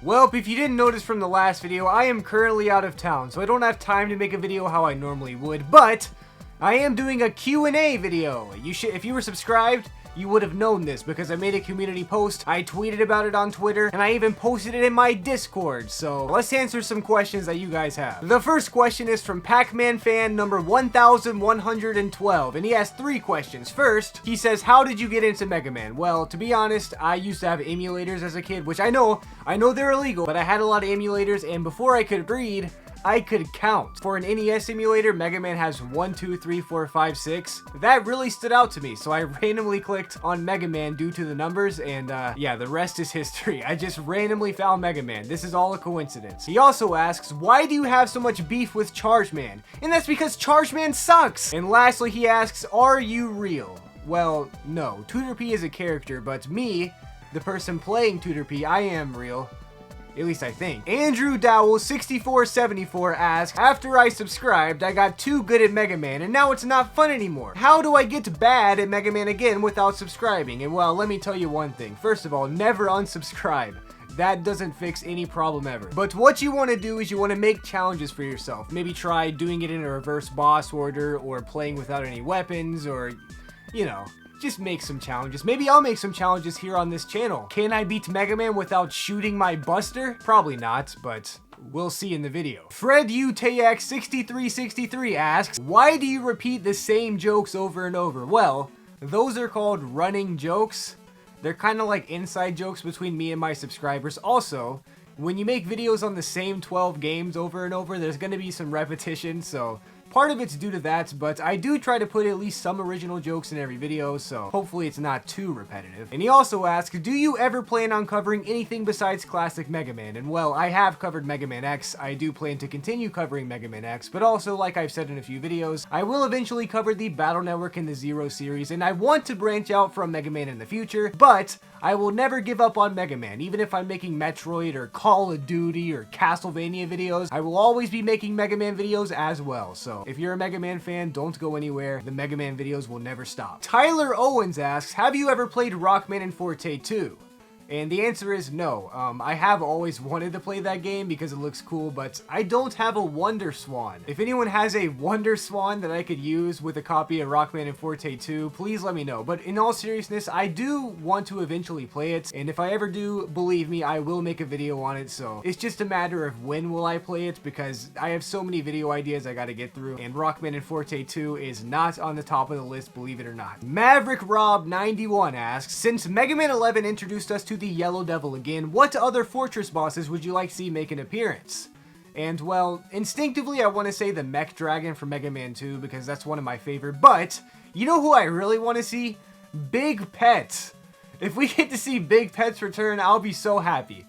Well, if you didn't notice from the last video, I am currently out of town, so I don't have time to make a video how I normally would, but I am doing a Q&A video. If you were subscribed, you would have known this because I made a community post, I tweeted about it on Twitter, and I even posted it in my Discord, so let's answer some questions that you guys have. The first question is from Pac-Man fan number 1112, and he has 3 questions. First, he says, how did you get into Mega Man? Well, to be honest, I used to have emulators as a kid, which I know they're illegal, but I had a lot of emulators, and before I could read, I could count. For an NES emulator, Mega Man has 1, 2, 3, 4, 5, 6. That really stood out to me, so I randomly clicked on Mega Man due to the numbers, and yeah, the rest is history. I just randomly found Mega Man. This is all a coincidence. He also asks, why do you have so much beef with Charge Man? And that's because Charge Man sucks! And lastly, he asks, are you real? Well, no. Tooterp is a character, but me, the person playing Tooterp, I am real. At least I think. Andrew Dowell 6474 asks, after I subscribed, I got too good at Mega Man and now it's not fun anymore. How do I get bad at Mega Man again without subscribing? And well, let me tell you one thing. First of all, never unsubscribe. That doesn't fix any problem ever. But what you want to do is you want to make challenges for yourself. Maybe try doing it in a reverse boss order or playing without any weapons or, you know, just make some challenges. Maybe I'll make some challenges here on this channel. Can I beat Mega Man without shooting my Buster? Probably not, but we'll see in the video. Fred UTX 6363 asks, why do you repeat the same jokes over and over? Well, those are called running jokes. They're kind of like inside jokes between me and my subscribers. Also, when you make videos on the same 12 games over and over, there's going to be some repetition, so part of it's due to that, but I do try to put at least some original jokes in every video, so hopefully it's not too repetitive. And he also asks, do you ever plan on covering anything besides classic Mega Man? And well, I have covered Mega Man X, I do plan to continue covering Mega Man X, but also, like I've said in a few videos, I will eventually cover the Battle Network and the Zero series, and I want to branch out from Mega Man in the future, but I will never give up on Mega Man. Even if I'm making Metroid or Call of Duty or Castlevania videos, I will always be making Mega Man videos as well. So if you're a Mega Man fan, don't go anywhere. The Mega Man videos will never stop. Tyler Owens asks, have you ever played Rockman and Forte 2? And the answer is no. I have always wanted to play that game because it looks cool, but I don't have a Wonder Swan. If anyone has a Wonder Swan that I could use with a copy of Rockman and Forte 2, please let me know. But in all seriousness, I do want to eventually play it, and if I ever do, believe me, I will make a video on it, so it's just a matter of when will I play it, because I have so many video ideas I gotta get through, and Rockman and Forte 2 is not on the top of the list, believe it or not. Maverick Rob 91 asks, since Mega Man 11 introduced us to the Yellow Devil again, what other fortress bosses would you like to see make an appearance? And well, instinctively I want to say the Mech Dragon from Mega Man 2 because that's one of my favorite, but you know who I really want to see? Big Pets. If we get to see Big Pets return, I'll be so happy.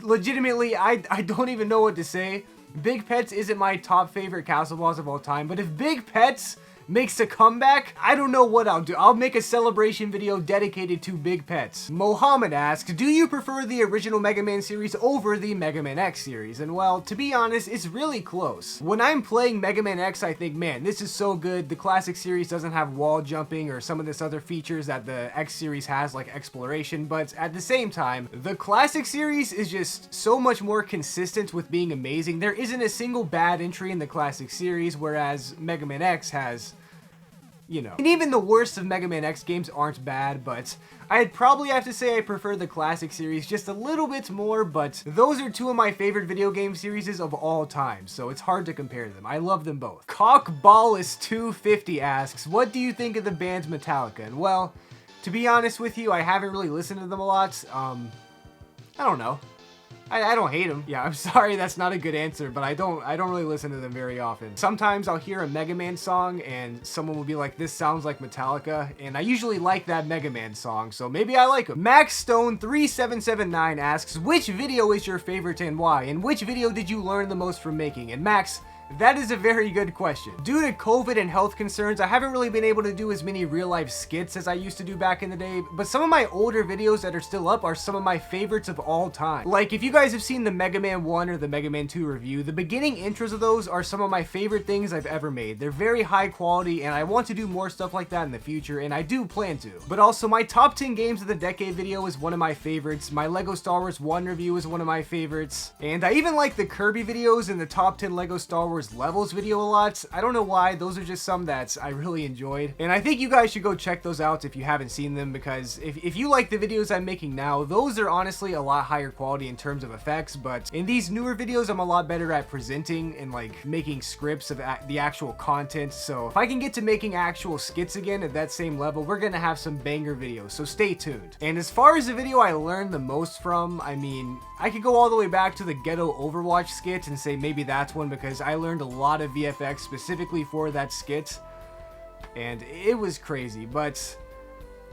Legitimately, I don't even know what to say. Big Pets isn't my top favorite castle boss of all time, but if Big Pets makes a comeback, I don't know what I'll do. I'll make a celebration video dedicated to Big Pets. Mohammed asks, do you prefer the original Mega Man series over the Mega Man X series? And well, to be honest, it's really close. When I'm playing Mega Man X, I think, man, this is so good. The classic series doesn't have wall jumping or some of this other features that the X series has, like exploration, but at the same time, the classic series is just so much more consistent with being amazing. There isn't a single bad entry in the classic series, whereas Mega Man X has, you know. And even the worst of Mega Man X games aren't bad, but I'd probably have to say I prefer the classic series just a little bit more, but those are 2 of my favorite video game series of all time, so it's hard to compare them. I love them both. Cockballis250 asks, what do you think of the band Metallica? And well, to be honest with you, I haven't really listened to them a lot. I don't know. I don't hate them. Yeah, I'm sorry that's not a good answer, but I don't really listen to them very often. Sometimes I'll hear a Mega Man song and someone will be like, this sounds like Metallica, and I usually like that Mega Man song, so maybe I like them. Max Stone 3779 asks, which video is your favorite and why? And which video did you learn the most from making? And Max, That is a very good question. Due to COVID and health concerns, I haven't really been able to do as many real-life skits as I used to do back in the day, but some of my older videos that are still up are some of my favorites of all time. Like, if you guys have seen the Mega Man 1 or the Mega Man 2 review, the beginning intros of those are some of my favorite things I've ever made. They're very high quality, and I want to do more stuff like that in the future, and I do plan to. But also, my top 10 games of the decade video is one of my favorites. My Lego Star Wars 1 review is one of my favorites. And I even like the Kirby videos and the top 10 Lego Star Wars levels video a lot. I don't know why, those are just some that I really enjoyed. And I think you guys should go check those out if you haven't seen them, because if you like the videos I'm making now, those are honestly a lot higher quality in terms of effects, but in these newer videos, I'm a lot better at presenting and like making scripts of the actual content. So if I can get to making actual skits again at that same level, we're gonna have some banger videos, so stay tuned. And as far as the video I learned the most from, I mean, I could go all the way back to the Ghetto Overwatch skit and say maybe that's one, because I learned a lot of VFX specifically for that skit, and it was crazy. But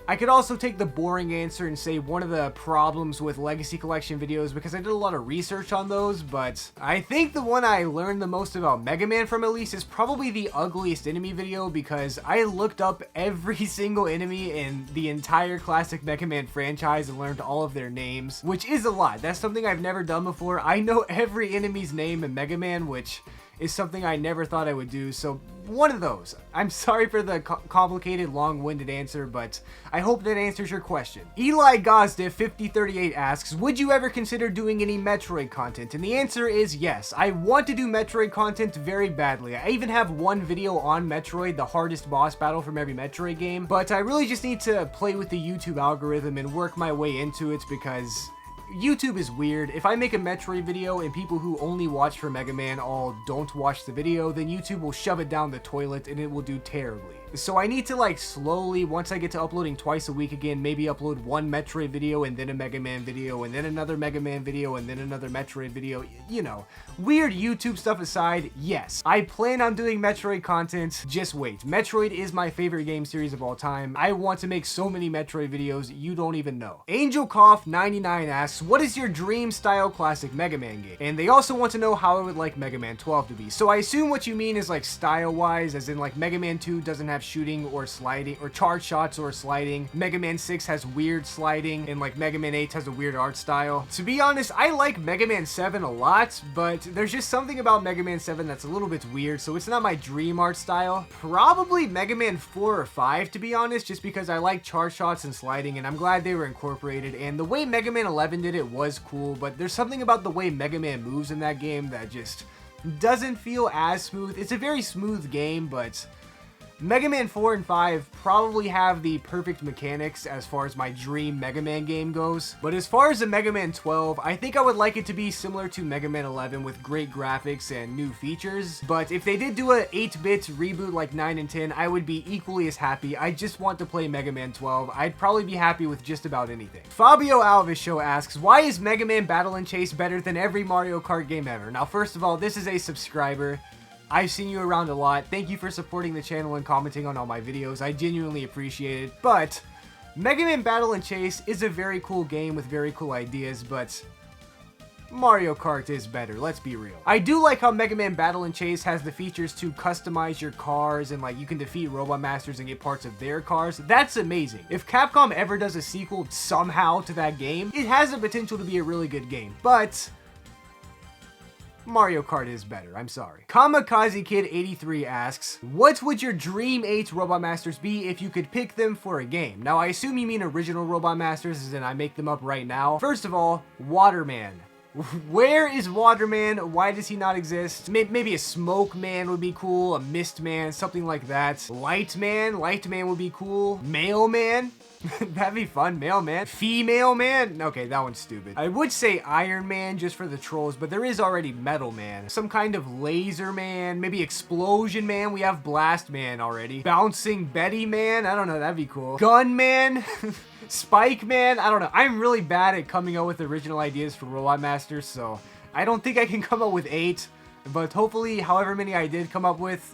I could also take the boring answer and say one of the problems with Legacy Collection videos, because I did a lot of research on those, but I think the one I learned the most about Mega Man from at least is probably the ugliest enemy video, because I looked up every single enemy in the entire classic Mega Man franchise and learned all of their names, which is a lot. That's something I've never done before. I know every enemy's name in Mega Man, which is something I never thought I would do, so one of those. I'm sorry for the complicated, long-winded answer, but I hope that answers your question. Eli Gosdiff5038 asks, would you ever consider doing any Metroid content? And the answer is yes. I want to do Metroid content very badly. I even have one video on Metroid, the hardest boss battle from every Metroid game, but I really just need to play with the YouTube algorithm and work my way into it, because YouTube is weird. If I make a Metroid video and people who only watch for Mega Man all don't watch the video, then YouTube will shove it down the toilet and it will do terribly. So I need to like slowly, once I get to uploading twice a week again, maybe upload one Metroid video and then a Mega Man video and then another Mega Man video and then another Metroid video. You know, weird YouTube stuff aside, yes, I plan on doing Metroid content. Just wait. Metroid is my favorite game series of all time. I want to make so many Metroid videos, you don't even know. Angel Cough 99 asks, what is your dream style classic Mega Man game? And they also want to know how I would like Mega Man 12 to be. So I assume what you mean is like style wise, as in like Mega Man 2 doesn't have shooting or sliding or charge shots or sliding. Mega Man 6 has weird sliding, and like Mega Man 8 has a weird art style. To be honest, I like Mega Man 7 a lot, but there's just something about Mega Man 7 that's a little bit weird, so it's not my dream art style. Probably Mega Man 4 or 5, to be honest, just because I like charge shots and sliding, and I'm glad they were incorporated. And the way Mega Man 11 did it was cool, but there's something about the way Mega Man moves in that game that just doesn't feel as smooth. It's a very smooth game, but Mega Man 4 and 5 probably have the perfect mechanics as far as my dream Mega Man game goes. But as far as the Mega Man 12, I think I would like it to be similar to Mega Man 11 with great graphics and new features. But if they did do a 8-bit reboot like 9 and 10, I would be equally as happy. I just want to play Mega Man 12. I'd probably be happy with just about anything. Fabio Alves Show asks, why is Mega Man Battle and Chase better than every Mario Kart game ever? Now, first of all, this is a subscriber. I've seen you around a lot. Thank you for supporting the channel and commenting on all my videos. I genuinely appreciate it. But Mega Man Battle and Chase is a very cool game with very cool ideas, but Mario Kart is better, let's be real. I do like how Mega Man Battle and Chase has the features to customize your cars, and like you can defeat Robot Masters and get parts of their cars. That's amazing. If Capcom ever does a sequel somehow to that game, it has the potential to be a really good game. But Mario Kart is better, I'm sorry. Kamikaze Kid 83 asks, what would your dream 8 Robot Masters be if you could pick them for a game? Now, I assume you mean original Robot Masters, as in I make them up right now. First of all, Waterman. Where is Waterman? Why does he not exist? Maybe a Smoke Man would be cool, a Mist Man, something like that. Light Man would be cool. Mailman? That'd be fun. Mailman. Female Man? Okay, that one's stupid. I would say Iron Man just for the trolls, but there is already Metal Man. Some kind of Laser Man, maybe Explosion Man. We have Blast Man already. Bouncing Betty Man? I don't know, that'd be cool. Gun Man? Spike Man? I don't know. I'm really bad at coming up with original ideas for Robot Masters, so I don't think I can come up with 8, but hopefully however many I did come up with,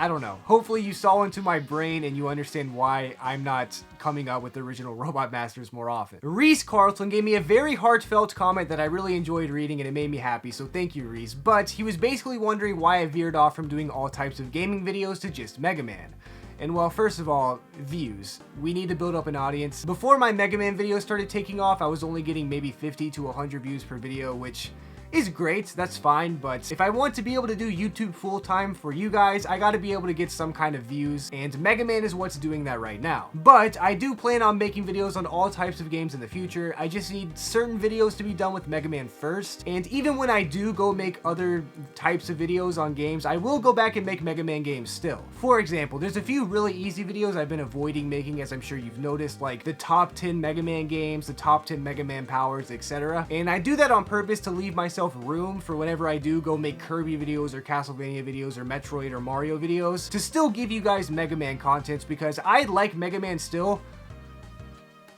I don't know. Hopefully you saw into my brain and you understand why I'm not coming up with the original Robot Masters more often. Reese Carlton gave me a very heartfelt comment that I really enjoyed reading and it made me happy, so thank you, Reese. But he was basically wondering why I veered off from doing all types of gaming videos to just Mega Man. And well, first of all, views. We need to build up an audience. Before my Mega Man videos started taking off, I was only getting maybe 50 to 100 views per video, which is great, that's fine, but if I want to be able to do YouTube full-time for you guys, I gotta be able to get some kind of views, and Mega Man is what's doing that right now. But I do plan on making videos on all types of games in the future. I just need certain videos to be done with Mega Man first, and even when I do go make other types of videos on games, I will go back and make Mega Man games still. For example, there's a few really easy videos I've been avoiding making, as I'm sure you've noticed, like the top 10 Mega Man games, the top 10 Mega Man powers, etc. And I do that on purpose to leave myself room for whenever I do go make Kirby videos or Castlevania videos or Metroid or Mario videos to still give you guys Mega Man content, because I like Mega Man still,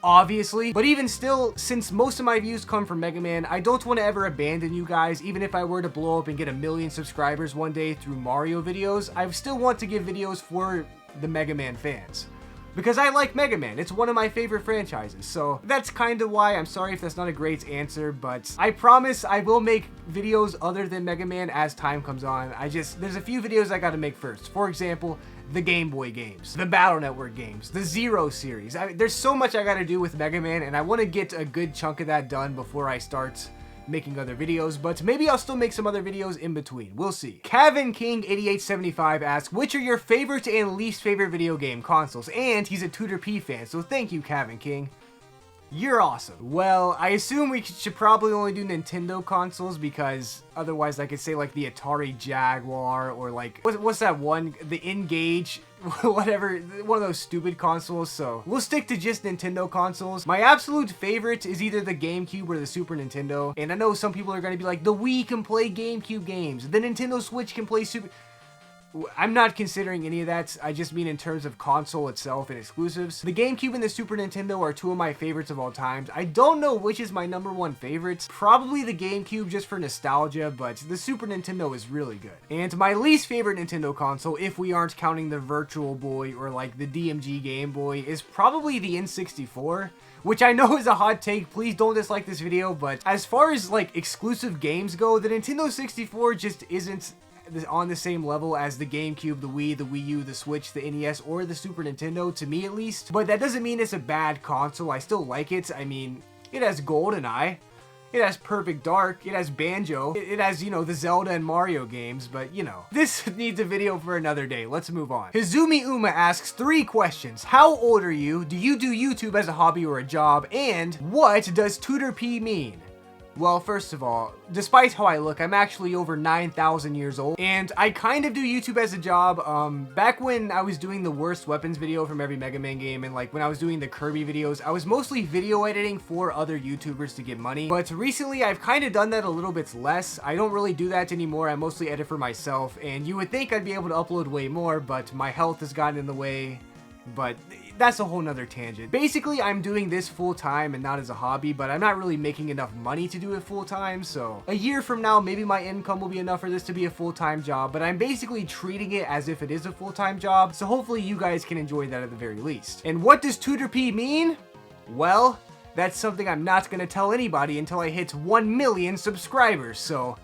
obviously, but even still, since most of my views come from Mega Man, I don't want to ever abandon you guys. Even if I were to blow up and get 1 million subscribers one day through Mario videos, I still want to give videos for the Mega Man fans, because I like Mega Man. It's one of my favorite franchises. So that's kind of why. I'm sorry if that's not a great answer, but I promise I will make videos other than Mega Man as time comes on. There's a few videos I gotta make first. For example, the Game Boy games, the Battle Network games, the Zero series. There's so much I gotta do with Mega Man, and I want to get a good chunk of that done before I start making other videos, but maybe I'll still make some other videos in between. We'll see. Kevin King 8875 asks, which are your favorite and least favorite video game consoles? And he's a Tooterp fan, so thank you, Kevin King. You're awesome. Well, I assume we should probably only do Nintendo consoles, because otherwise I could say like the Atari Jaguar or like, what's that one? The N-Gage, whatever, one of those stupid consoles. So we'll stick to just Nintendo consoles. My absolute favorite is either the GameCube or the Super Nintendo. And I know some people are going to be like, the Wii can play GameCube games. The Nintendo Switch can play Super... I'm not considering any of that. I just mean in terms of console itself and exclusives. The GameCube and the Super Nintendo are two of my favorites of all time. I don't know which is my #1 favorite. Probably the GameCube just for nostalgia, but the Super Nintendo is really good. And my least favorite Nintendo console, if we aren't counting the Virtual Boy or like the DMG Game Boy, is probably the N64. Which I know is a hot take, please don't dislike this video, but as far as like exclusive games go, the Nintendo 64 just isn't on the same level as the GameCube, the Wii, the Wii U, the Switch, the NES, or the Super Nintendo, to me at least. But that doesn't mean it's a bad console. I still like it. I mean, it has GoldenEye, it has Perfect Dark, it has Banjo, it has, you know, the Zelda and Mario games, but, you know, this needs a video for another day. Let's move on. Hizumi Uma asks 3 questions. How old are you? Do you do YouTube as a hobby or a job? And what does Tooterp mean? Well, first of all, despite how I look, I'm actually over 9,000 years old, and I kind of do YouTube as a job. Back when I was doing the worst weapons video from every Mega Man game, and like when I was doing the Kirby videos, I was mostly video editing for other YouTubers to get money. But recently, I've kind of done that a little bit less. I don't really do that anymore. I mostly edit for myself, and you would think I'd be able to upload way more, but my health has gotten in the way. But that's a whole nother tangent. Basically, I'm doing this full-time and not as a hobby, but I'm not really making enough money to do it full-time, so a year from now, maybe my income will be enough for this to be a full-time job, but I'm basically treating it as if it is a full-time job, so hopefully you guys can enjoy that at the very least. And what does Tooterp mean? Well, that's something I'm not gonna tell anybody until I hit 1 million subscribers, so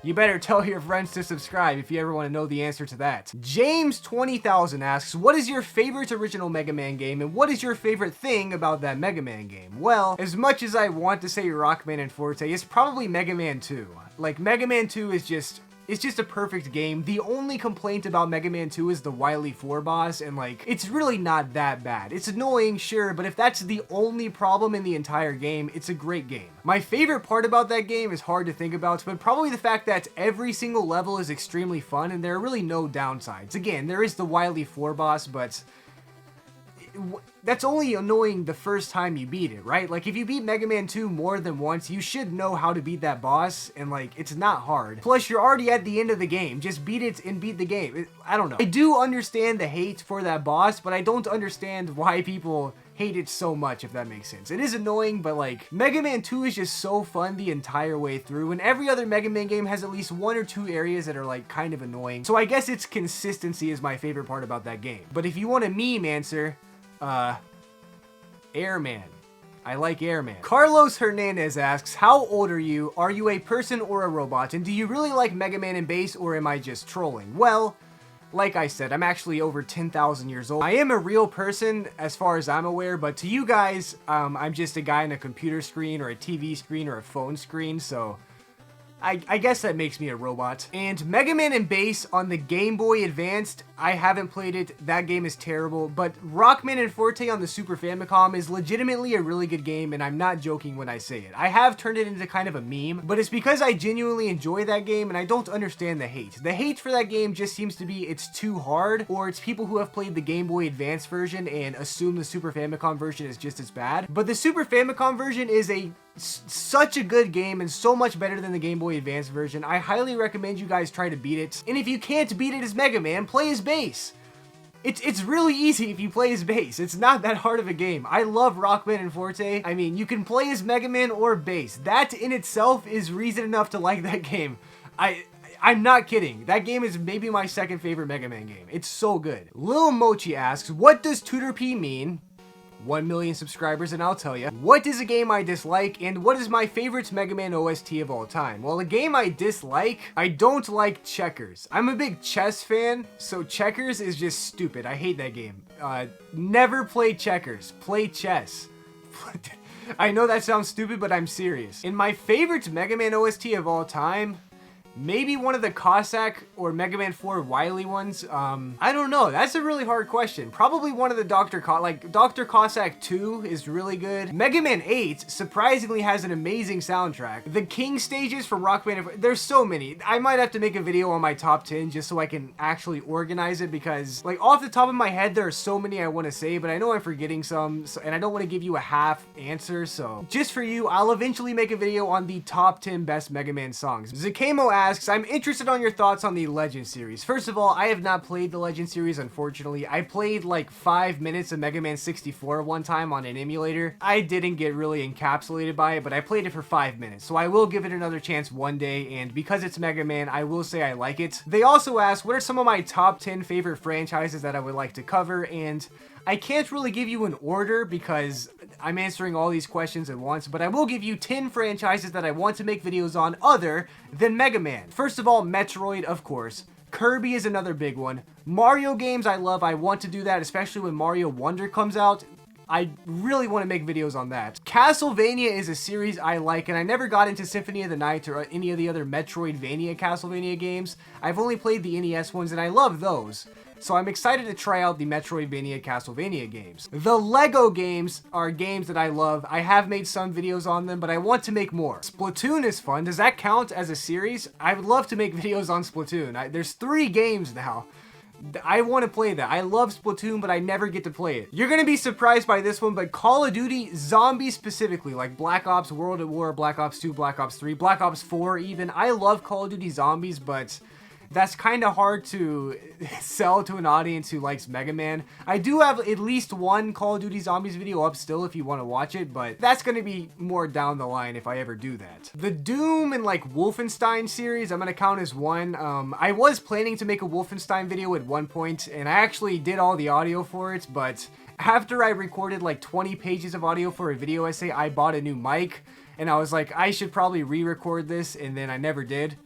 you better tell your friends to subscribe if you ever want to know the answer to that. James 20,000 asks, what is your favorite original Mega Man game, and what is your favorite thing about that Mega Man game? Well, as much as I want to say Rockman and Forte, it's probably Mega Man 2. Like, Mega Man 2 is just... it's just a perfect game. The only complaint about Mega Man 2 is the Wily 4 boss, and like, it's really not that bad. It's annoying, sure, but if that's the only problem in the entire game, it's a great game. My favorite part about that game is hard to think about, but probably the fact that every single level is extremely fun, and there are really no downsides. Again, there is the Wily 4 boss, but that's only annoying the first time you beat it, right? Like, if you beat Mega Man 2 more than once, you should know how to beat that boss, and like, it's not hard. Plus, you're already at the end of the game. Just beat it and beat the game. I don't know. I do understand the hate for that boss, but I don't understand why people hate it so much, if that makes sense. It is annoying, but like, Mega Man 2 is just so fun the entire way through, and every other Mega Man game has at least 1 or 2 areas that are like kind of annoying. So I guess its consistency is my favorite part about that game. But if you want a meme answer, Airman. I like Airman. Carlos Hernandez asks, how old are you? Are you a person or a robot? And do you really like Mega Man and Bass, or am I just trolling? Well, like I said, I'm actually over 10,000 years old. I am a real person as far as I'm aware, but to you guys, I'm just a guy on a computer screen or a TV screen or a phone screen, so I guess that makes me a robot. And Mega Man and Bass on the Game Boy Advanced, I haven't played it. That game is terrible. But Rockman and Forte on the Super Famicom is legitimately a really good game, and I'm not joking when I say it. I have turned it into kind of a meme, but it's because I genuinely enjoy that game, and I don't understand the hate. The hate for that game just seems to be it's too hard, or it's people who have played the Game Boy Advance version and assume the Super Famicom version is just as bad. But the Super Famicom version is such a good game and so much better than the Game Boy Advance version. I highly recommend you guys try to beat it. And if you can't beat it as Mega Man, play as Bass. It's really easy if you play as Bass. It's not that hard of a game. I love Rockman and Forte. I mean, you can play as Mega Man or Bass. That in itself is reason enough to like that game. I'm not kidding. That game is maybe my second favorite Mega Man game. It's so good. Lil Mochi asks, what does Tooterp mean? 1 million subscribers and I'll tell you. What is a game I dislike, and what is my favorite Mega Man OST of all time? Well, a game I dislike, I don't like Checkers. I'm a big chess fan, so Checkers is just stupid. I hate that game. Never play Checkers. Play chess. I know that sounds stupid, but I'm serious. And my favorite Mega Man OST of all time, maybe one of the Cossack or Mega Man 4 Wily ones. I don't know. That's a really hard question. Probably one of the Dr. Cossack 2 is really good. Mega Man 8 surprisingly has an amazing soundtrack. The King stages from Rockman, there's so many. I might have to make a video on my top 10 just so I can actually organize it, because like off the top of my head there are so many I want to say, but I know I'm forgetting some, and I don't want to give you a half answer. So just for you, I'll eventually make a video on the top 10 best Mega Man songs. Zakamo asks, I'm interested on your thoughts on the Legend series. First of all, I have not played the Legend series, unfortunately. I played like 5 minutes of Mega Man 64 one time on an emulator. I didn't get really encapsulated by it, but I played it for 5 minutes, so I will give it another chance one day, and because it's Mega Man, I will say I like it. They also asked, what are some of my top 10 favorite franchises that I would like to cover, and I can't really give you an order because I'm answering all these questions at once, but I will give you 10 franchises that I want to make videos on other than Mega Man. First of all, Metroid, of course. Kirby is another big one. Mario games I love. I want to do that, especially when Mario Wonder comes out. I really want to make videos on that. Castlevania is a series I like, and I never got into Symphony of the Night or any of the other Metroidvania Castlevania games. I've only played the NES ones, and I love those. So I'm excited to try out the Metroidvania Castlevania games. The Lego games are games that I love. I have made some videos on them, but I want to make more. Splatoon is fun. Does that count as a series? I would love to make videos on Splatoon. There's 3 games now. I want to play that. I love Splatoon, but I never get to play it. You're going to be surprised by this one, but Call of Duty Zombies specifically, like Black Ops, World at War, Black Ops 2, Black Ops 3, Black Ops 4 even. I love Call of Duty Zombies, but that's kind of hard to sell to an audience who likes Mega Man. I do have at least one Call of Duty Zombies video up still if you want to watch it, but that's going to be more down the line if I ever do that. The Doom and like Wolfenstein series, I'm going to count as one. I was planning to make a Wolfenstein video at one point, and I actually did all the audio for it, but after I recorded like 20 pages of audio for a video essay, I bought a new mic, and I was like, I should probably re-record this, and then I never did.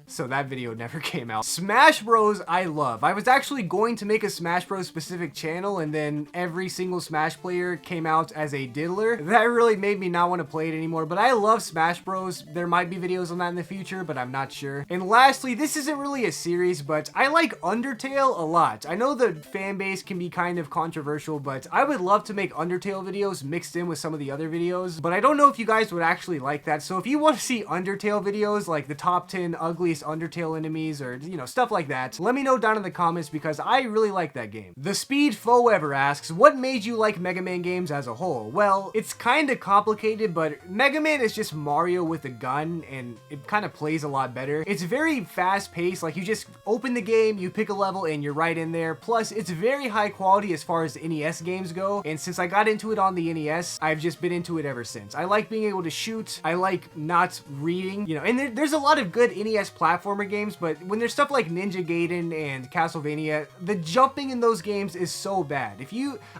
So that video never came out. Smash Bros. I love. I was actually going to make a Smash Bros. Specific channel, and then every single Smash player came out as a diddler. That really made me not want to play it anymore, but I love Smash Bros. There might be videos on that in the future, but I'm not sure. And lastly, this isn't really a series, but I like Undertale a lot. I know the fan base can be kind of controversial, but I would love to make Undertale videos mixed in with some of the other videos, but I don't know if you guys would actually like that. So if you want to see Undertale videos, like the top 10 ugliest face Undertale enemies or, you know, stuff like that. Let me know down in the comments because I really like that game. The Speed Forever asks, what made you like Mega Man games as a whole? Well, it's kind of complicated, but Mega Man is just Mario with a gun, and it kind of plays a lot better. It's very fast paced, like you just open the game, you pick a level, and you're right in there. Plus, it's very high quality as far as NES games go, and since I got into it on the NES, I've just been into it ever since. I like being able to shoot, I like not reading, you know, and there's a lot of good NES platformer games, but when there's stuff like Ninja Gaiden and Castlevania, the jumping in those games is so bad.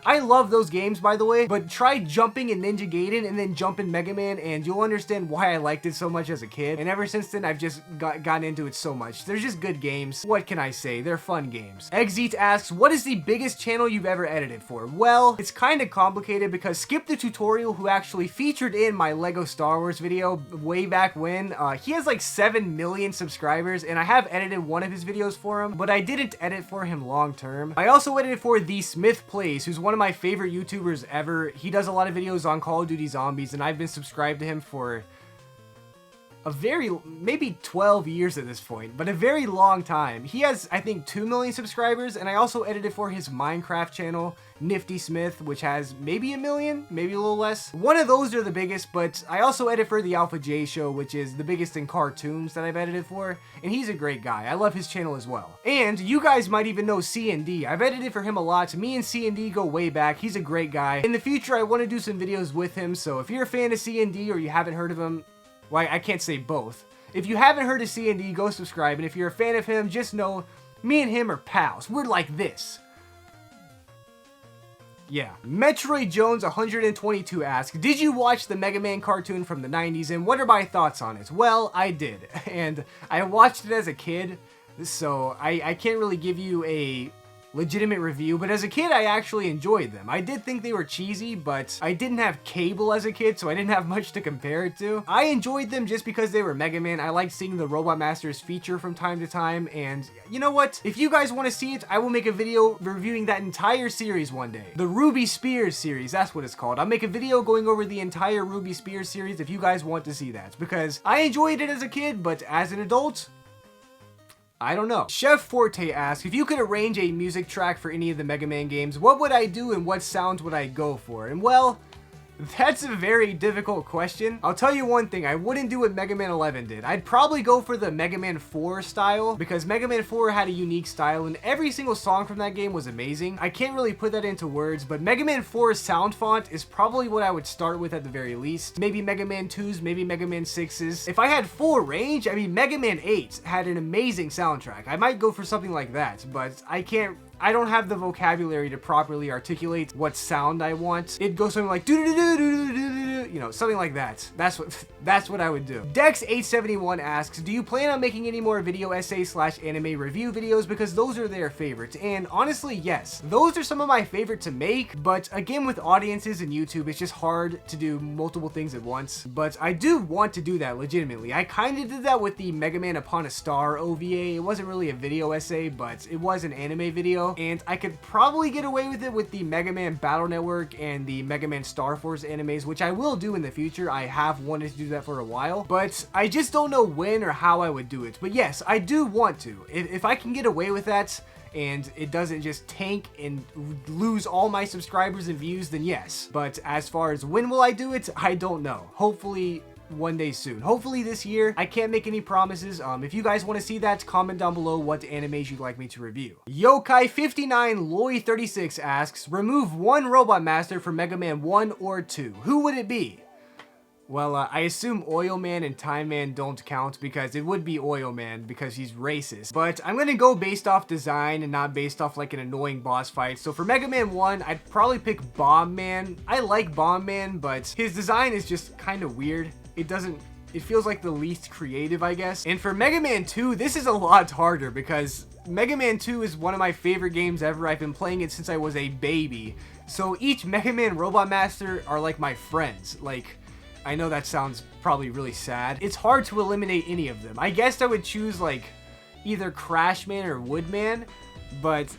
I love those games, by the way, but try jumping in Ninja Gaiden and then jump in Mega Man, and you'll understand why I liked it so much as a kid, and ever since then, I've just gotten into it so much. They're just good games. What can I say? They're fun games. Exit asks, what is the biggest channel you've ever edited for? Well, it's kind of complicated because Skip the Tutorial, who actually featured in my Lego Star Wars video way back when, he has like 7 million subscribers, and I have edited one of his videos for him, but I didn't edit for him long term. I also edited for The Smith Plays, who's one of my favorite YouTubers ever. He does a lot of videos on Call of Duty Zombies, and I've been subscribed to him for maybe 12 years at this point, but a very long time. He has, I think, 2 million subscribers, and I also edited for his Minecraft channel, Nifty Smith, which has maybe 1 million, maybe a little less. One of those are the biggest, but I also edit for the Alpha J Show, which is the biggest in cartoons that I've edited for, and he's a great guy. I love his channel as well. And you guys might even know C&D. I've edited for him a lot. Me and C&D go way back. He's a great guy. In the future, I want to do some videos with him, so if you're a fan of C&D or you haven't heard of him, well, I can't say both. If you haven't heard of C&D, go subscribe, and if you're a fan of him, just know me and him are pals. We're like this. Yeah. Metroid Jones 122 asks, did you watch the Mega Man cartoon from the 90s, and what are my thoughts on it? Well, I did, and I watched it as a kid, so I can't really give you a legitimate review, but as a kid I actually enjoyed them. I did think they were cheesy, but I didn't have cable as a kid, so I didn't have much to compare it to. I enjoyed them just because they were Mega Man. I liked seeing the Robot Masters feature from time to time, and you know what? If you guys want to see it, I will make a video reviewing that entire series one day. The Ruby Spears series, that's what it's called. I'll make a video going over the entire Ruby Spears series if you guys want to see that, because I enjoyed it as a kid, but as an adult, I don't know. Chef Forte asks, if you could arrange a music track for any of the Mega Man games, what would I do and what sounds would I go for? And well, that's a very difficult question. I'll tell you one thing, I wouldn't do what Mega Man 11 did. I'd probably go for the Mega Man 4 style, because Mega Man 4 had a unique style, and every single song from that game was amazing. I can't really put that into words, but Mega Man 4's sound font is probably what I would start with at the very least. Maybe Mega Man 2's, maybe Mega Man 6's. If I had full range, I mean, Mega Man 8 had an amazing soundtrack. I might go for something like that, but I don't have the vocabulary to properly articulate what sound I want. It goes something like doo-doo-doo-doo-doo-doo-doo, you know, something like that. That's what I would do. Dex871 asks, do you plan on making any more video essays / anime review videos, because those are their favorites? And honestly, yes, those are some of my favorite to make, but again, with audiences and YouTube, it's just hard to do multiple things at once. But I do want to do that legitimately. I kind of did that with the Mega Man Upon a Star OVA. It wasn't really a video essay, but it was an anime video, and I could probably get away with it with the Mega Man Battle Network and the Mega Man Star Force animes, which I will do in the future. I have wanted to do that for a while, but I just don't know when or how I would do it. But yes, I do want to. If I can get away with that, and it doesn't just tank and lose all my subscribers and views, then yes. But as far as when will I do it, I don't know. Hopefully one day soon. Hopefully this year. I can't make any promises. If you guys want to see that, comment down below what animes you'd like me to review. Yokai59 Loy36 asks, remove one Robot Master from Mega Man 1 or 2. Who would it be? Well, I assume Oil Man and Time Man don't count, because it would be Oil Man because he's racist. But I'm gonna go based off design and not based off like an annoying boss fight. So for Mega Man 1, I'd probably pick Bomb Man. I like Bomb Man, but his design is just kind of weird. It feels like the least creative, I guess. And for Mega Man 2, this is a lot harder because Mega Man 2 is one of my favorite games ever. I've been playing it since I was a baby. So each Mega Man Robot Master are like my friends. Like, I know that sounds probably really sad. It's hard to eliminate any of them. I guess I would choose like either Crash Man or Woodman, but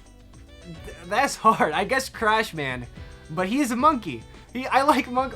that's hard. I guess Crash Man, but he is a monkey. I like Monk.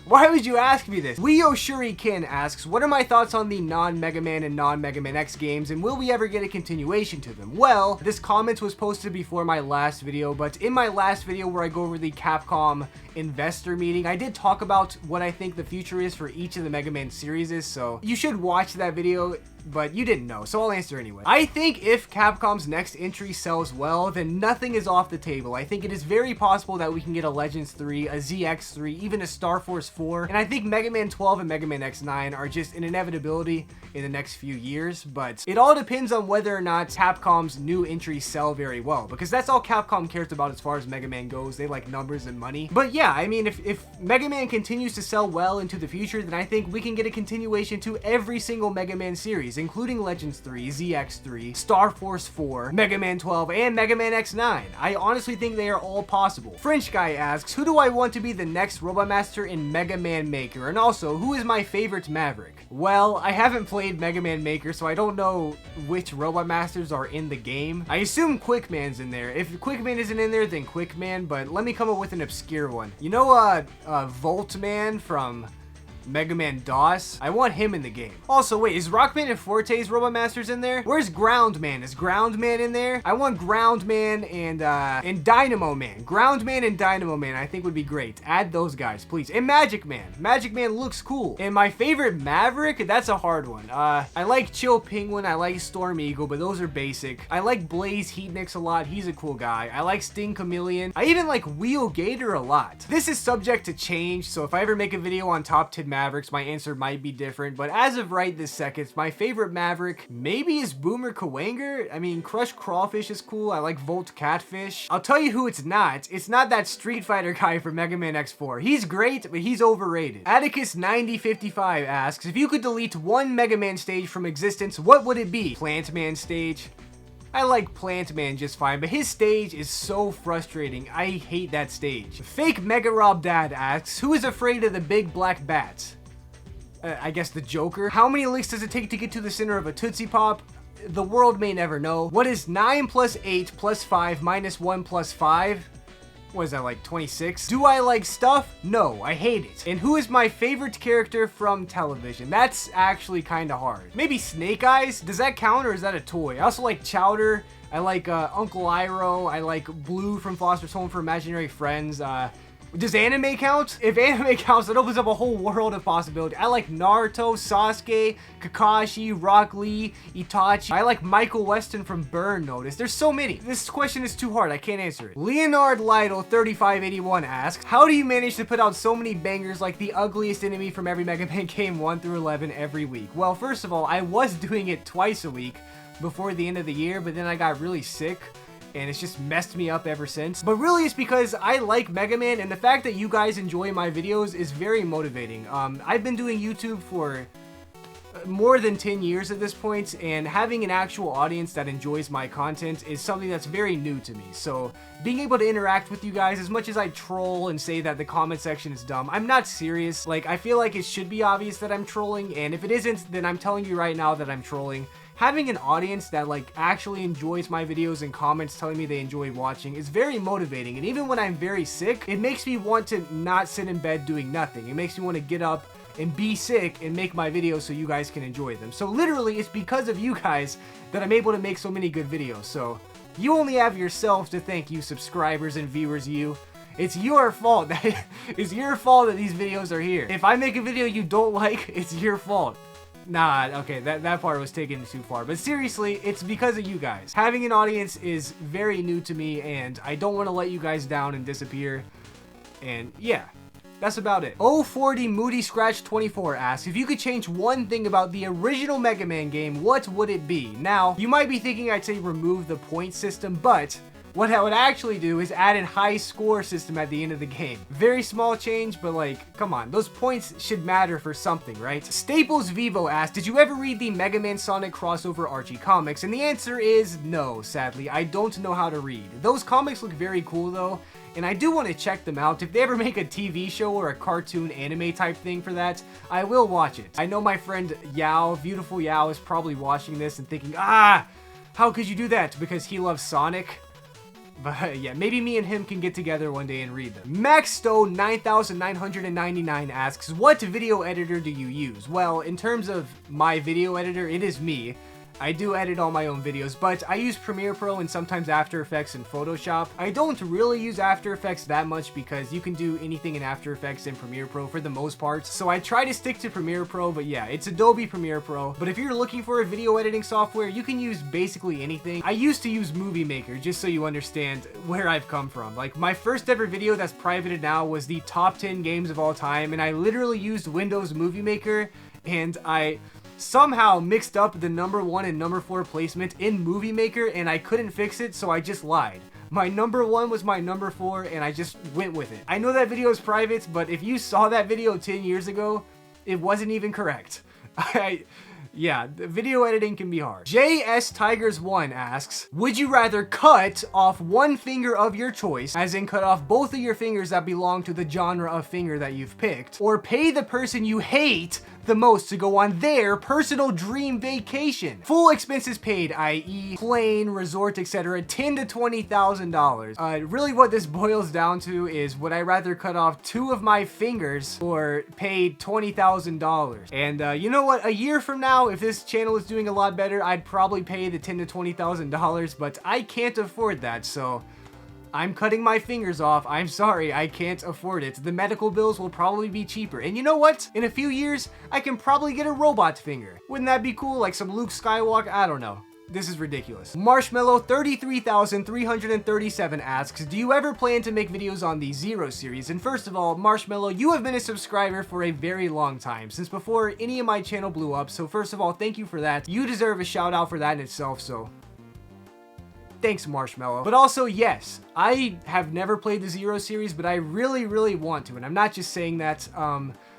Why would you ask me this? Weo Shuriken asks, what are my thoughts on the non-Mega Man and non-Mega Man X games, and will we ever get a continuation to them? Well, this comment was posted before my last video, but in my last video where I go over the Capcom investor meeting, I did talk about what I think the future is for each of the Mega Man series, so you should watch that video, but you didn't know, so I'll answer anyway. I think if Capcom's next entry sells well, then nothing is off the table. I think it is very possible that we can get a Legends 3, a ZX3, even a Star Force 4, and I think Mega Man 12 and Mega Man X9 are just an inevitability in the next few years, but it all depends on whether or not Capcom's new entries sell very well, because that's all Capcom cares about as far as Mega Man goes. They like numbers and money. But yeah, I mean, if Mega Man continues to sell well into the future, then I think we can get a continuation to every single Mega Man series, including Legends 3, ZX3, Star Force 4, Mega Man 12, and Mega Man X9. I honestly think they are all possible. French guy asks, who do I want to be the next Robot Master in Mega Man Maker? And also, who is my favorite Maverick? Well, I haven't played Mega Man Maker, so I don't know which Robot Masters are in the game. I assume Quickman's in there. If Quickman isn't in there, then Quickman, but let me come up with an obscure one. You know, Voltman from Mega Man DOS? I want him in the game. Also, wait, is Rockman and Forte's Robot Masters in there? Where's Groundman? Is Groundman in there? I want Groundman and Dynamo Man. Groundman and Dynamo Man I think would be great. Add those guys, please. And Magic Man. Magic Man looks cool. And my favorite Maverick? That's a hard one. I like Chill Penguin. I like Storm Eagle, but those are basic. I like Blaze Heatnix a lot. He's a cool guy. I like Sting Chameleon. I even like Wheel Gator a lot. This is subject to change, so if I ever make a video on top 10 Mavericks, my answer might be different, but as of right this second, my favorite Maverick maybe is Boomer Kawanger. I mean, Crush Crawfish is cool. I like Volt Catfish. I'll tell you who it's not. It's not that Street Fighter guy from Mega Man X4. He's great, but he's overrated. Atticus9055 asks, if you could delete one Mega Man stage from existence, what would it be? Plant Man stage. I like Plant Man just fine, but his stage is so frustrating. I hate that stage. Fake Mega Rob Dad asks, who is afraid of the big black bats? I guess the Joker. How many licks does it take to get to the center of a Tootsie Pop? The world may never know. What is 9 plus 8 plus 5 minus 1 plus 5? What is that, like 26? Do I like stuff? No, I hate it. And who is my favorite character from television? That's actually kind of hard. Maybe Snake Eyes? Does that count, or is that a toy? I also like Chowder. I like Uncle Iroh. I like Blue from Foster's Home for Imaginary Friends. Does anime count? If anime counts, it opens up a whole world of possibility. I like Naruto, Sasuke, Kakashi, Rock Lee, Itachi. I like Michael Weston from Burn Notice. There's so many. This question is too hard. I can't answer it. Leonard Lytle 3581 asks, how do you manage to put out so many bangers like the ugliest enemy from every Mega Man game 1 through 11 every week? Well, first of all, I was doing it twice a week before the end of the year, but then I got really sick, and it's just messed me up ever since. But really, it's because I like Mega Man, and the fact that you guys enjoy my videos is very motivating. I've been doing YouTube for more than 10 years at this point, and having an actual audience that enjoys my content is something that's very new to me. So being able to interact with you guys, as much as I troll and say that the comment section is dumb, I'm not serious. Like, I feel like it should be obvious that I'm trolling, and if it isn't, then I'm telling you right now that I'm trolling. Having an audience that like actually enjoys my videos and comments telling me they enjoy watching is very motivating, and even when I'm very sick, it makes me want to not sit in bed doing nothing. It makes me want to get up and be sick and make my videos so you guys can enjoy them. So literally, it's because of you guys that I'm able to make so many good videos. So you only have yourself to thank, you subscribers and viewers. It's your fault that it's your fault that these videos are here. If I make a video you don't like, it's your fault. Nah, okay, that part was taken too far. But seriously, it's because of you guys. Having an audience is very new to me, and I don't want to let you guys down and disappear. And yeah, that's about it. 040 Moody Scratch 24 asks, if you could change one thing about the original Mega Man game, what would it be? Now, you might be thinking I'd say remove the point system, but what I would actually do is add a high score system at the end of the game. Very small change, but like, come on, those points should matter for something, right? Staples Vivo asked, did you ever read the Mega Man Sonic crossover Archie comics? And the answer is no, sadly. I don't know how to read. Those comics look very cool though, and I do want to check them out. If they ever make a TV show or a cartoon anime type thing for that, I will watch it. I know my friend Yao, Beautiful Yao, is probably watching this and thinking, how could you do that? Because he loves Sonic. But yeah, maybe me and him can get together one day and read them. MaxStone9999 asks, what video editor do you use? Well, in terms of my video editor, it is me. I do edit all my own videos, but I use Premiere Pro and sometimes After Effects and Photoshop. I don't really use After Effects that much because you can do anything in After Effects and Premiere Pro for the most part. So I try to stick to Premiere Pro, but yeah, it's Adobe Premiere Pro. But if you're looking for a video editing software, you can use basically anything. I used to use Movie Maker, just so you understand where I've come from. Like, my first ever video that's privated now was the top 10 games of all time, and I literally used Windows Movie Maker, and I somehow mixed up the number 1 and number 4 placement in Movie Maker, and I couldn't fix it, so I just lied. My number 1 was my number 4, and I just went with it. I know that video is private, but if you saw that video 10 years ago, it wasn't even correct. Yeah, the video editing can be hard. JS Tigers1 asks, would you rather cut off one finger of your choice, as in cut off both of your fingers that belong to the genre of finger that you've picked, or pay the person you hate the most to go on their personal dream vacation? Full expenses paid, i.e. plane, resort, etc., $10,000 to $20,000. Really what this boils down to is, would I rather cut off 2 of my fingers or pay $20,000? And you know what, a year from now, if this channel is doing a lot better, I'd probably pay the $10,000 to $20,000, but I can't afford that, so I'm cutting my fingers off. I'm sorry, I can't afford it. The medical bills will probably be cheaper. And you know what? In a few years, I can probably get a robot finger. Wouldn't that be cool? Like some Luke Skywalker? I don't know. This is ridiculous. Marshmallow 33,337 asks, do you ever plan to make videos on the Zero series? And first of all, Marshmallow, you have been a subscriber for a very long time, since before any of my channel blew up. So first of all, thank you for that. You deserve a shout out for that in itself, so thanks, Marshmallow. But also, yes, I have never played the Zero series, but I really, really want to. And I'm not just saying that.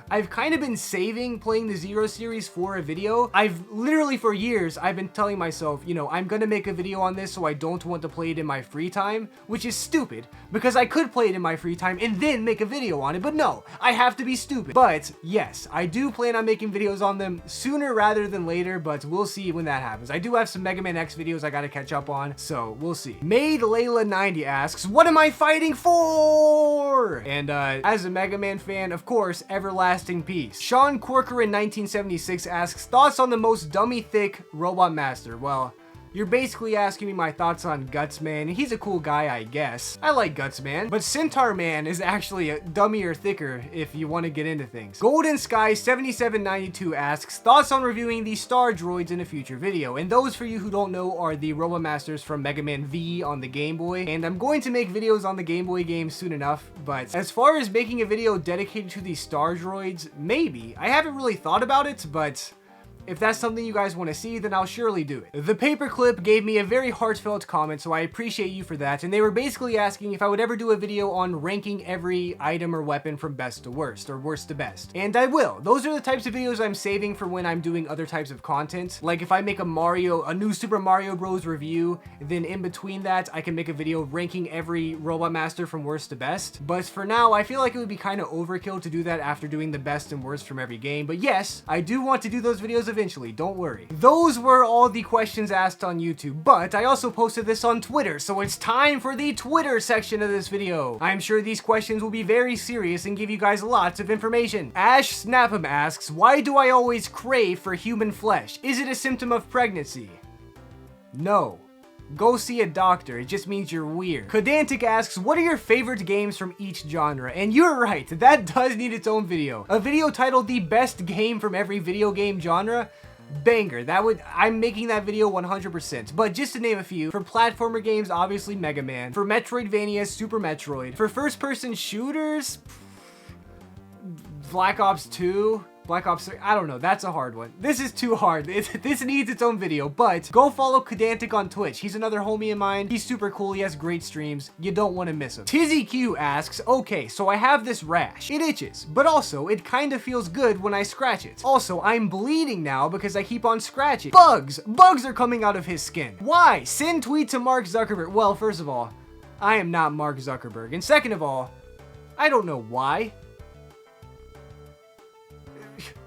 I've kind of been saving playing the Zero series for a video. I've literally for years, I've been telling myself, you know, I'm gonna make a video on this so I don't want to play it in my free time, which is stupid because I could play it in my free time and then make a video on it, but no, I have to be stupid. But yes, I do plan on making videos on them sooner rather than later, but we'll see when that happens. I do have some Mega Man X videos I gotta catch up on, so we'll see. Made Layla 90 asks, what am I fighting for? And as a Mega Man fan, of course, everlasting peace. Sean Corcoran 1976 asks, thoughts on the most dummy thick Robot Master? Well, you're basically asking me my thoughts on Guts Man. He's a cool guy, I guess. I like Guts Man, but Centaur Man is actually a dummier thicker if you want to get into things. Golden Sky 7792 asks, thoughts on reviewing the Star Droids in a future video. And those for you who don't know are the Robot Masters from Mega Man V on the Game Boy. And I'm going to make videos on the Game Boy games soon enough, but as far as making a video dedicated to the Star Droids, maybe. I haven't really thought about it, but if that's something you guys want to see, then I'll surely do it. The Paperclip gave me a very heartfelt comment, so I appreciate you for that, and they were basically asking if I would ever do a video on ranking every item or weapon from best to worst, or worst to best. And I will. Those are the types of videos I'm saving for when I'm doing other types of content. Like if I make a new Super Mario Bros. Review, then in between that, I can make a video ranking every Robot Master from worst to best. But for now, I feel like it would be kind of overkill to do that after doing the best and worst from every game. But yes, I do want to do those videos eventually, don't worry. Those were all the questions asked on YouTube, but I also posted this on Twitter, so it's time for the Twitter section of this video. I'm sure these questions will be very serious and give you guys lots of information. Ash Snapham asks, why do I always crave for human flesh? Is it a symptom of pregnancy? No. Go see a doctor, it just means you're weird. Kodantic asks, what are your favorite games from each genre? And you're right, that does need its own video. A video titled the best game from every video game genre? Banger. I'm making that video 100%. But just to name a few, for platformer games, obviously Mega Man. For Metroidvania, Super Metroid. For first-person shooters, Black Ops 2, Black Ops 3, I don't know, that's a hard one. This is too hard. This needs its own video, but go follow Kodantic on Twitch. He's another homie of mine. He's super cool. He has great streams. You don't want to miss him. Tizzy Q asks, okay, so I have this rash. It itches, but also it kind of feels good when I scratch it. Also, I'm bleeding now because I keep on scratching. Bugs! Bugs are coming out of his skin. Why? Send tweet to Mark Zuckerberg. Well, first of all, I am not Mark Zuckerberg. And second of all, I don't know why.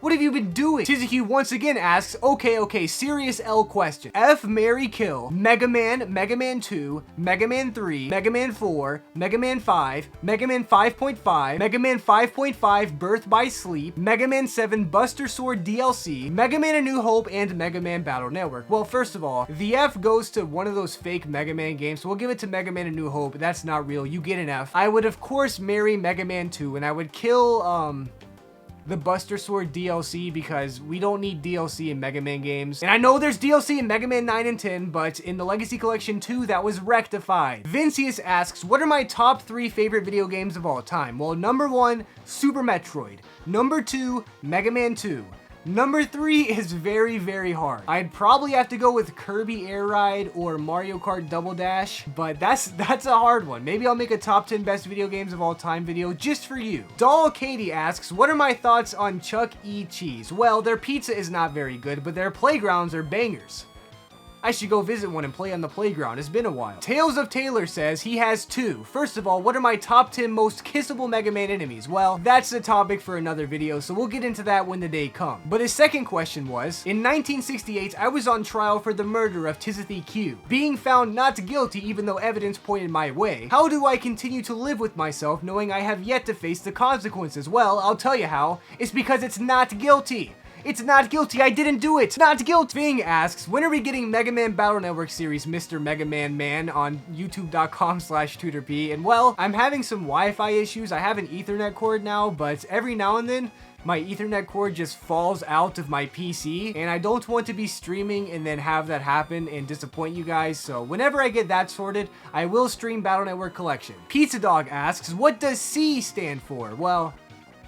What have you been doing? Tizuki once again asks, okay, serious L question. F, marry, kill, Mega Man, Mega Man 2, Mega Man 3, Mega Man 4, Mega Man 5, Mega Man 5.5, Mega Man 5.5, Birth by Sleep, Mega Man 7, Buster Sword DLC, Mega Man A New Hope, and Mega Man Battle Network. Well, first of all, the F goes to one of those fake Mega Man games, so we'll give it to Mega Man A New Hope. That's not real. You get an F. I would, of course, marry Mega Man 2, and I would kill, the Buster Sword DLC because we don't need DLC in Mega Man games. And I know there's DLC in Mega Man 9 and 10, but in the Legacy Collection 2, that was rectified. Vincius asks, what are my top 3 favorite video games of all time? Well, number 1, Super Metroid. Number 2, Mega Man 2. Number 3 is very, very hard. I'd probably have to go with Kirby Air Ride or Mario Kart Double Dash, but that's a hard one. Maybe I'll make a top 10 best video games of all time video just for you. Doll Katie asks, what are my thoughts on Chuck E. Cheese? Well, their pizza is not very good, but their playgrounds are bangers. I should go visit one and play on the playground. It's been a while. Tales of Taylor says he has 2. First of all, what are my top 10 most kissable Mega Man enemies? Well, that's a topic for another video, so we'll get into that when the day comes. But his second question was, in 1968, I was on trial for the murder of Tizathy Q. Being found not guilty even though evidence pointed my way, how do I continue to live with myself knowing I have yet to face the consequences? Well, I'll tell you how. It's because it's not guilty. It's not guilty, I didn't do it! Not guilty! Ving asks, when are we getting Mega Man Battle Network series Mr. Mega Man Man on youtube.com/Tooterp? And well, I'm having some Wi-Fi issues. I have an Ethernet cord now, but every now and then, my Ethernet cord just falls out of my PC, and I don't want to be streaming and then have that happen and disappoint you guys, so whenever I get that sorted, I will stream Battle Network Collection. Pizza Dog asks, what does C stand for? Well,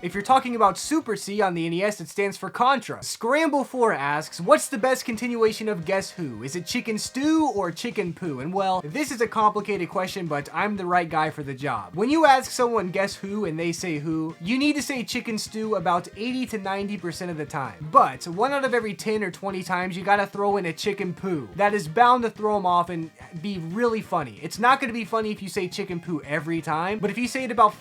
if you're talking about Super C on the NES, it stands for Contra. Scramble4 asks, what's the best continuation of Guess Who? Is it Chicken Stew or Chicken Poo? And well, this is a complicated question, but I'm the right guy for the job. When you ask someone Guess Who and they say who, you need to say Chicken Stew about 80 to 90% of the time. But 1 out of every 10 or 20 times, you gotta throw in a Chicken Poo. That is bound to throw them off and be really funny. It's not gonna be funny if you say Chicken Poo every time, but if you say it about